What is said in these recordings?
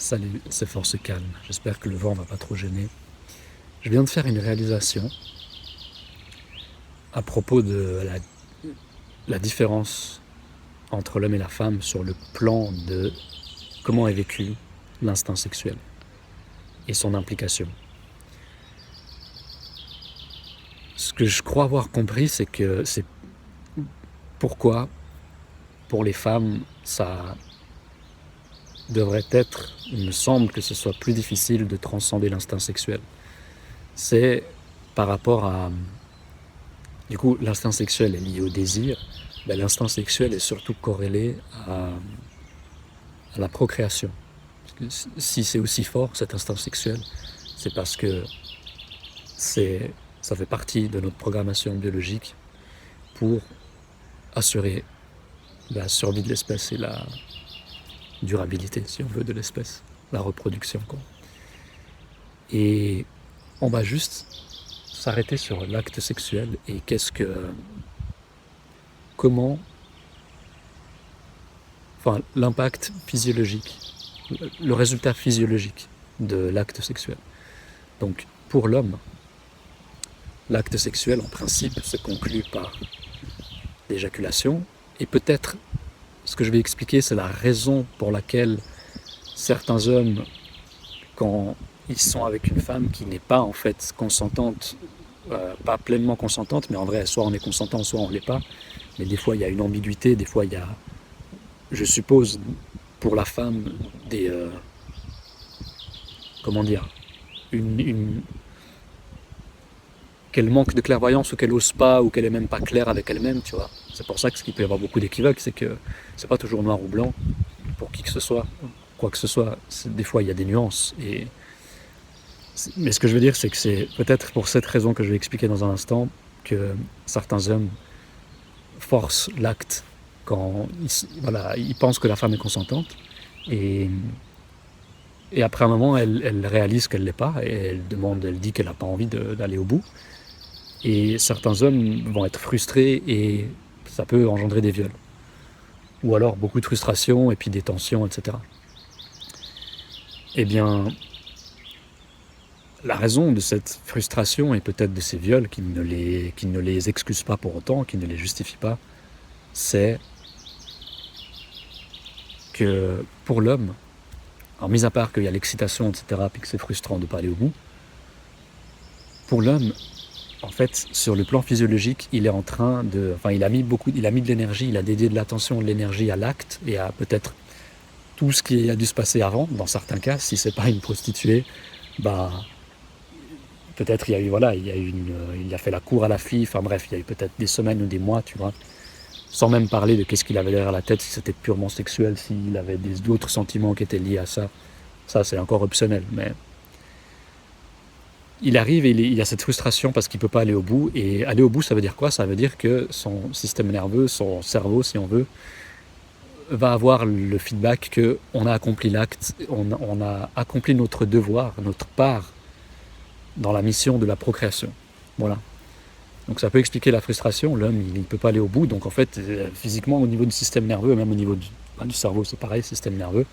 Salut, c'est Force Calme. J'espère que le vent va pas trop gêner. Je viens de faire une réalisation à propos de la différence entre l'homme et la femme sur le plan de comment est vécu l'instinct sexuel et son implication. Ce que je crois avoir compris, c'est que c'est pourquoi, pour les femmes, ça devrait être, il me semble que ce soit plus difficile de transcender l'instinct sexuel. C'est par rapport à... Du coup, l'instinct sexuel est lié au désir. Ben, l'instinct sexuel est surtout corrélé à la procréation. Parce que si c'est aussi fort, cet instinct sexuel, c'est parce que ça fait partie de notre programmation biologique pour assurer la survie de l'espèce et la durabilité, si on veut, de l'espèce, la reproduction, quoi. Et on va juste s'arrêter sur l'acte sexuel et comment, enfin, l'impact physiologique, le résultat physiologique de l'acte sexuel. Donc, pour l'homme, l'acte sexuel, en principe, se conclut par l'éjaculation. Et peut-être, ce que je vais expliquer, c'est la raison pour laquelle certains hommes, quand ils sont avec une femme qui n'est pas en fait consentante, pas pleinement consentante, mais en vrai, soit on est consentant, soit on ne l'est pas. Mais des fois, il y a une ambiguïté, des fois, il y a, je suppose, pour la femme, comment dire, qu'elle manque de clairvoyance ou qu'elle ose pas ou qu'elle est même pas claire avec elle-même, tu vois. C'est pour ça qu'il peut y avoir beaucoup d'équivoques, c'est que c'est pas toujours noir ou blanc pour qui que ce soit, quoi que ce soit. Des fois, il y a des nuances. Mais ce que je veux dire, c'est que c'est peut-être pour cette raison que je vais expliquer dans un instant que certains hommes forcent l'acte quand ils pensent que la femme est consentante et après un moment, elle réalise qu'elle ne l'est pas et elle dit qu'elle n'a pas envie d'aller au bout. Et certains hommes vont être frustrés et ça peut engendrer des viols. Ou alors beaucoup de frustration et puis des tensions, etc. Eh bien, la raison de cette frustration et peut-être de ces viols qui ne les excusent pas pour autant, qui ne les justifient pas, c'est que pour l'homme, alors mis à part qu'il y a l'excitation, etc., puis que c'est frustrant de ne pas aller au bout, pour l'homme, en fait, sur le plan physiologique, il est en train de... Enfin, il a mis de l'énergie, il a dédié de l'attention, de l'énergie à l'acte et à peut-être tout ce qui a dû se passer avant, dans certains cas, si c'est pas une prostituée, bah... Peut-être il a fait la cour à la fille, enfin bref, il y a eu peut-être des semaines ou des mois, tu vois, sans même parler de qu'est-ce qu'il avait derrière la tête, si c'était purement sexuel, s'il avait d'autres sentiments qui étaient liés à ça. Ça, c'est encore optionnel, mais il arrive et il y a cette frustration parce qu'il ne peut pas aller au bout. Et aller au bout, ça veut dire quoi? Ça veut dire que son système nerveux, son cerveau, si on veut, va avoir le feedback qu'on a accompli l'acte, on a accompli notre devoir, notre part dans la mission de la procréation. Voilà. Donc ça peut expliquer la frustration. L'homme, il ne peut pas aller au bout. Donc en fait, physiquement, au niveau du système nerveux, même au niveau du cerveau, c'est pareil, système nerveux,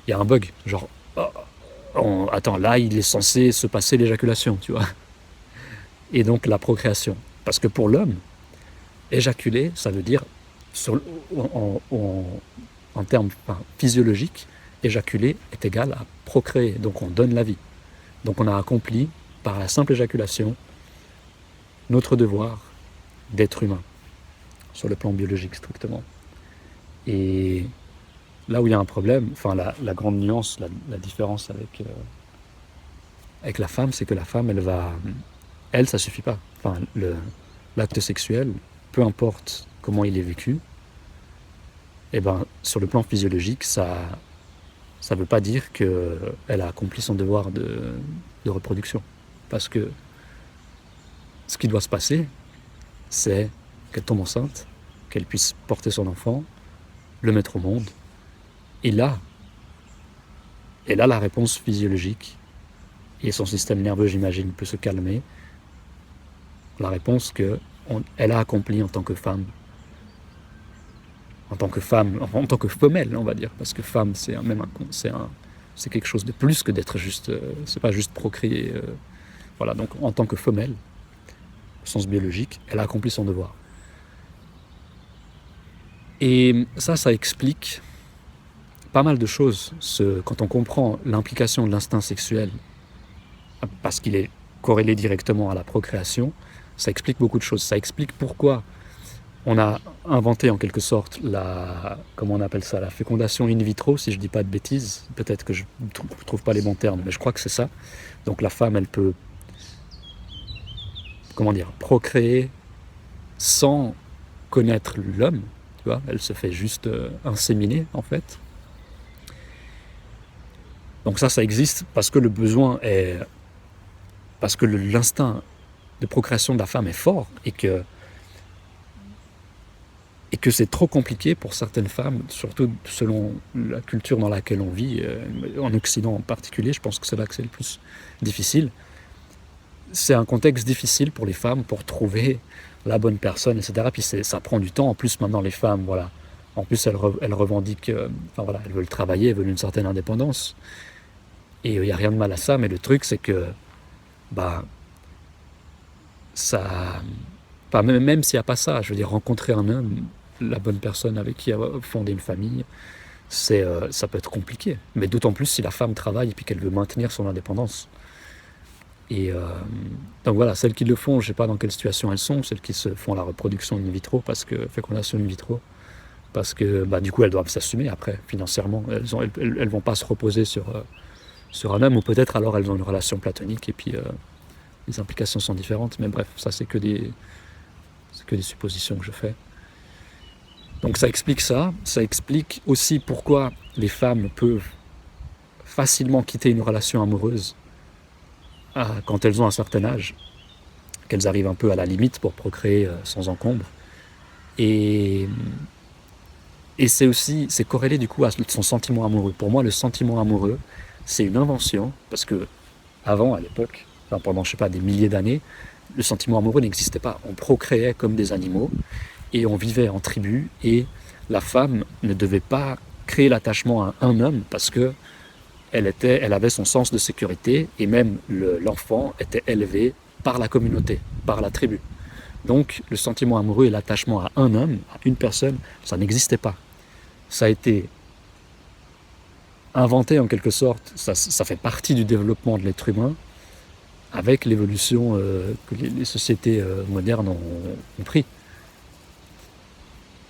il y a un bug. Genre, attends, là, il est censé se passer l'éjaculation, tu vois. Et donc la procréation. Parce que pour l'homme, éjaculer, ça veut dire, en termes physiologiques, éjaculer est égal à procréer. Donc on donne la vie. Donc on a accompli, par la simple éjaculation, notre devoir d'être humain, sur le plan biologique strictement. Et là où il y a un problème, enfin la grande nuance, la différence avec la femme, c'est que la femme, elle, ça suffit pas. Enfin, l'acte sexuel, peu importe comment il est vécu, et ben, sur le plan physiologique, ça veut pas dire qu'elle a accompli son devoir de reproduction. Parce que ce qui doit se passer, c'est qu'elle tombe enceinte, qu'elle puisse porter son enfant, le mettre au monde, et là, la réponse physiologique, et son système nerveux, j'imagine, peut se calmer, la réponse qu'elle a accomplie en tant que femme, en tant que femelle, on va dire, parce que femme, c'est C'est quelque chose de plus que d'être juste... c'est pas juste procréer. Voilà, donc en tant que femelle, au sens biologique, elle a accompli son devoir. Et ça explique pas mal de choses. Quand on comprend l'implication de l'instinct sexuel, parce qu'il est corrélé directement à la procréation, ça explique beaucoup de choses. Ça explique pourquoi on a inventé en quelque sorte comment on appelle ça, la fécondation in vitro, si je dis pas de bêtises. Peut-être que je trouve pas les bons termes, mais je crois que c'est ça. Donc la femme, elle peut, procréer sans connaître l'homme, tu vois. Elle se fait juste inséminer, en fait. Donc ça existe parce que le besoin est... parce que l'instinct de procréation de la femme est fort et que c'est trop compliqué pour certaines femmes, surtout selon la culture dans laquelle on vit, en Occident en particulier, je pense que c'est là que c'est le plus difficile. C'est un contexte difficile pour les femmes pour trouver la bonne personne, etc. Puis ça prend du temps. En plus, maintenant, les femmes, voilà. En plus, elles revendiquent, elles veulent travailler, elles veulent une certaine indépendance. Et il n'y a rien de mal à ça, mais le truc, c'est que, même s'il n'y a pas ça, je veux dire, rencontrer un homme, la bonne personne avec qui fonder une famille, ça peut être compliqué. Mais d'autant plus si la femme travaille et puis qu'elle veut maintenir son indépendance. Et donc voilà, celles qui le font, je ne sais pas dans quelle situation elles sont, celles qui se font la reproduction in vitro, fécondation in vitro, parce que du coup elles doivent s'assumer après, financièrement. Elles vont pas se reposer sur un homme, ou peut-être alors elles ont une relation platonique et puis les implications sont différentes. Mais bref, ça c'est que des suppositions que je fais. Donc ça explique ça. Ça explique aussi pourquoi les femmes peuvent facilement quitter une relation amoureuse quand elles ont un certain âge, qu'elles arrivent un peu à la limite pour procréer sans encombre. Et c'est corrélé du coup à son sentiment amoureux. Pour moi, le sentiment amoureux, c'est une invention, parce que avant, à l'époque, pendant, je sais pas, des milliers d'années, le sentiment amoureux n'existait pas. On procréait comme des animaux, et on vivait en tribu, et la femme ne devait pas créer l'attachement à un homme, parce que elle avait son sens de sécurité, et même l'enfant était élevé par la communauté, par la tribu. Donc le sentiment amoureux et l'attachement à un homme, à une personne, ça n'existait pas. Ça a été inventé en quelque sorte, ça fait partie du développement de l'être humain, avec l'évolution que les sociétés modernes ont pris.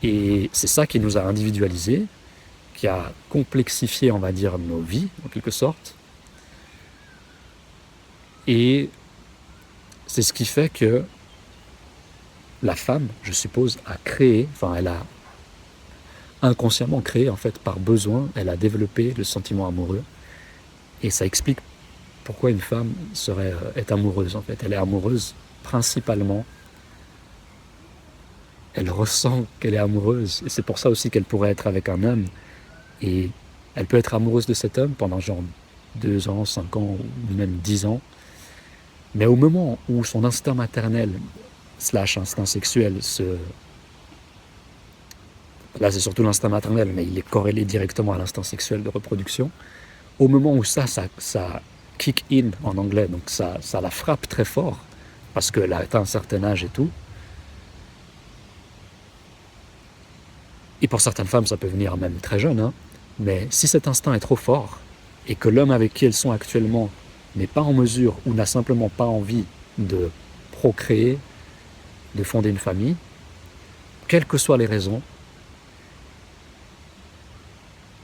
Et c'est ça qui nous a individualisés, qui a complexifié, on va dire, nos vies, en quelque sorte. Et c'est ce qui fait que la femme, je suppose, elle a inconsciemment créé, en fait, par besoin, elle a développé le sentiment amoureux. Et ça explique pourquoi une femme est amoureuse, en fait. Elle est amoureuse principalement. Elle ressent qu'elle est amoureuse. Et c'est pour ça aussi qu'elle pourrait être avec un homme. Et elle peut être amoureuse de cet homme pendant genre 2 ans, 5 ans, ou même 10 ans. Mais au moment où son instinct maternel / instinct sexuel là c'est surtout l'instinct maternel, mais il est corrélé directement à l'instinct sexuel de reproduction, au moment où ça kick in en anglais, donc ça la frappe très fort, parce qu'elle a atteint un certain âge et tout. Et pour certaines femmes, ça peut venir même très jeune, mais si cet instinct est trop fort, et que l'homme avec qui elles sont actuellement n'est pas en mesure, ou n'a simplement pas envie de procréer, de fonder une famille, quelles que soient les raisons,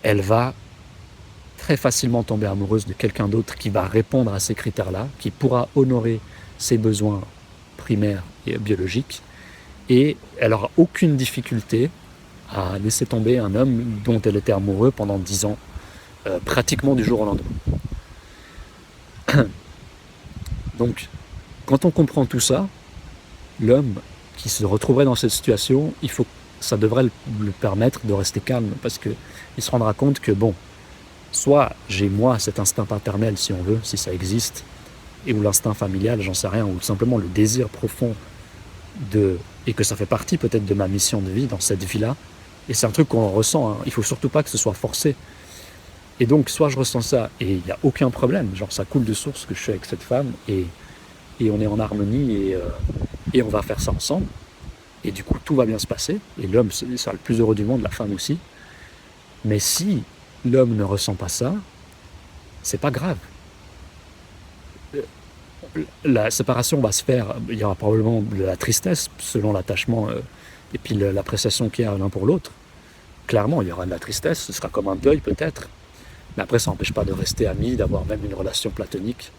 elle va très facilement tomber amoureuse de quelqu'un d'autre qui va répondre à ces critères-là, qui pourra honorer ses besoins primaires et biologiques, et elle n'aura aucune difficulté à laisser tomber un homme dont elle était amoureuse pendant 10 ans, pratiquement du jour au lendemain. Donc, quand on comprend tout ça, l'homme qui se retrouverait dans cette situation, ça devrait le permettre de rester calme, parce qu'il se rendra compte que, soit j'ai moi cet instinct paternel, si on veut, si ça existe, ou l'instinct familial, j'en sais rien, ou simplement le désir profond et que ça fait partie peut-être de ma mission de vie dans cette vie-là, et c'est un truc qu'on ressent, il faut surtout pas que ce soit forcé. Et donc, soit je ressens ça et il n'y a aucun problème, genre ça coule de source que je suis avec cette femme et on est en harmonie et on va faire ça ensemble. Et du coup, tout va bien se passer. Et l'homme sera le plus heureux du monde, la femme aussi. Mais si l'homme ne ressent pas ça, c'est pas grave. La séparation va se faire, il y aura probablement de la tristesse selon l'attachement et puis l'appréciation qu'il y a l'un pour l'autre. Clairement, il y aura de la tristesse, ce sera comme un deuil peut-être. Mais après, ça n'empêche pas de rester amis, d'avoir même une relation platonique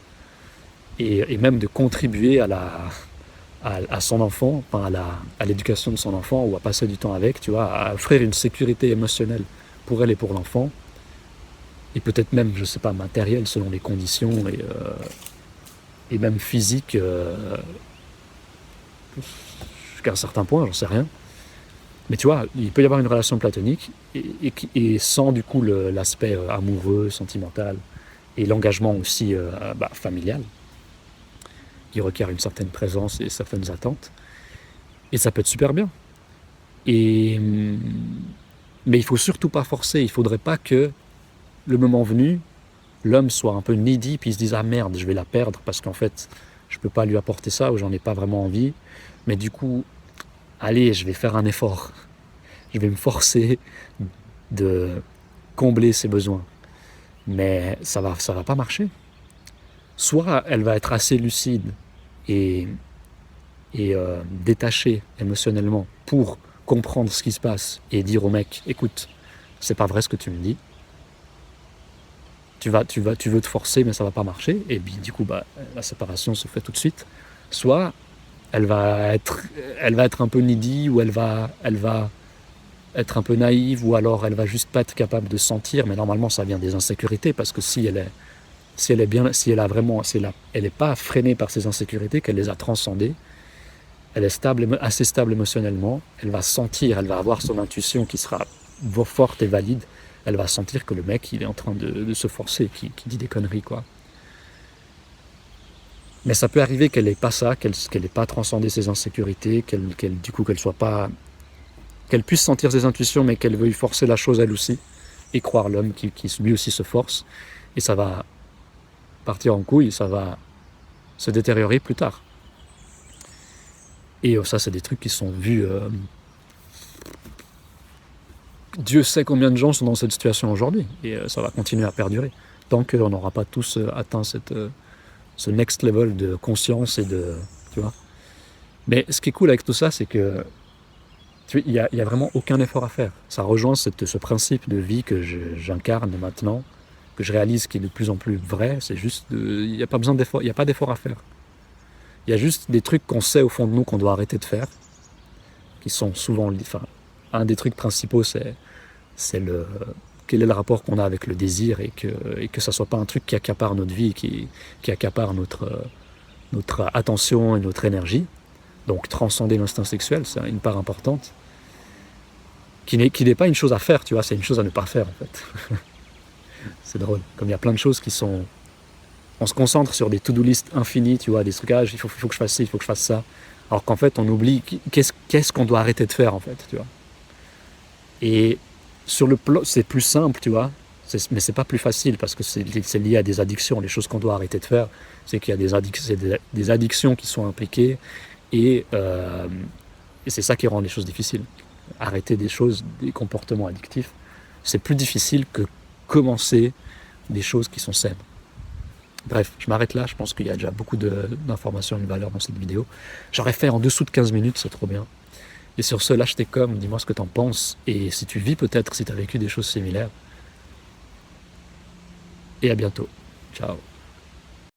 et même de contribuer à son enfant, enfin à l'éducation de son enfant ou à passer du temps avec, tu vois, à offrir une sécurité émotionnelle pour elle et pour l'enfant. Et peut-être même, je sais pas, matériel selon les conditions et même physique jusqu'à un certain point, j'en sais rien. Mais tu vois, il peut y avoir une relation platonique et sans du coup l'aspect amoureux, sentimental et l'engagement aussi familial qui requiert une certaine présence et certaines attentes. Et ça peut être super bien. Et, mais il faut surtout pas forcer. Il faudrait pas que le moment venu, l'homme soit un peu needy puis il se dise ah merde, je vais la perdre parce qu'en fait je peux pas lui apporter ça ou j'en ai pas vraiment envie. Mais du coup, allez, je vais faire un effort. Je vais me forcer de combler ses besoins. Mais ça va pas marcher. Soit elle va être assez lucide et détachée émotionnellement pour comprendre ce qui se passe et dire au mec, écoute, c'est pas vrai ce que tu me dis. Tu veux te forcer, mais ça va pas marcher. Et puis du coup, la séparation se fait tout de suite. Soit elle va être un peu needy ou elle va être un peu naïve ou alors elle va juste pas être capable de sentir. Mais normalement, ça vient des insécurités parce que si elle est pas freinée par ses insécurités, qu'elle les a transcendées, elle est assez stable émotionnellement, elle va sentir, elle va avoir son intuition qui sera forte et valide, elle va sentir que le mec, il est en train de se forcer, qui dit des conneries, quoi. Mais ça peut arriver qu'elle n'ait pas ça, qu'elle n'ait pas transcendé ses insécurités, qu'elle puisse sentir ses intuitions, mais qu'elle veuille forcer la chose elle aussi, et croire l'homme qui lui aussi se force, et ça va partir en couille, ça va se détériorer plus tard. Et ça, c'est des trucs qui sont vus. Dieu sait combien de gens sont dans cette situation aujourd'hui. Et ça va continuer à perdurer. Tant qu'on n'aura pas tous atteint ce next level de conscience et de. Tu vois. Mais ce qui est cool avec tout ça, c'est que. Il n'y a vraiment aucun effort à faire. Ça rejoint ce principe de vie que j'incarne maintenant, que je réalise qui est de plus en plus vrai. C'est juste. Il n'y a pas besoin d'effort. Il n'y a pas d'effort à faire. Il y a juste des trucs qu'on sait au fond de nous qu'on doit arrêter de faire, qui sont souvent... Enfin, un des trucs principaux, c'est quel est le rapport qu'on a avec le désir et que ça soit pas un truc qui accapare notre vie, qui accapare notre attention et notre énergie. Donc transcender l'instinct sexuel, c'est une part importante, qui n'est pas une chose à faire, tu vois, c'est une chose à ne pas faire, en fait. C'est drôle. Comme il y a plein de choses qui sont... On se concentre sur des to-do list infinies, tu vois, des trucages, il faut que je fasse ci, il faut que je fasse ça. Alors qu'en fait, on oublie qu'est-ce qu'on doit arrêter de faire, en fait, tu vois. Et sur le plan, c'est plus simple, tu vois, mais c'est pas plus facile parce que c'est lié à des addictions. Les choses qu'on doit arrêter de faire, c'est qu'il y a des addictions qui sont impliquées et c'est ça qui rend les choses difficiles. Arrêter des choses, des comportements addictifs, c'est plus difficile que commencer des choses qui sont saines. Bref, je m'arrête là, je pense qu'il y a déjà beaucoup d'informations et de valeur dans cette vidéo. J'aurais fait en dessous de 15 minutes, c'est trop bien. Et sur ce, lâche tes coms, dis-moi ce que t'en penses. Et si tu vis peut-être, si tu as vécu des choses similaires. Et à bientôt. Ciao.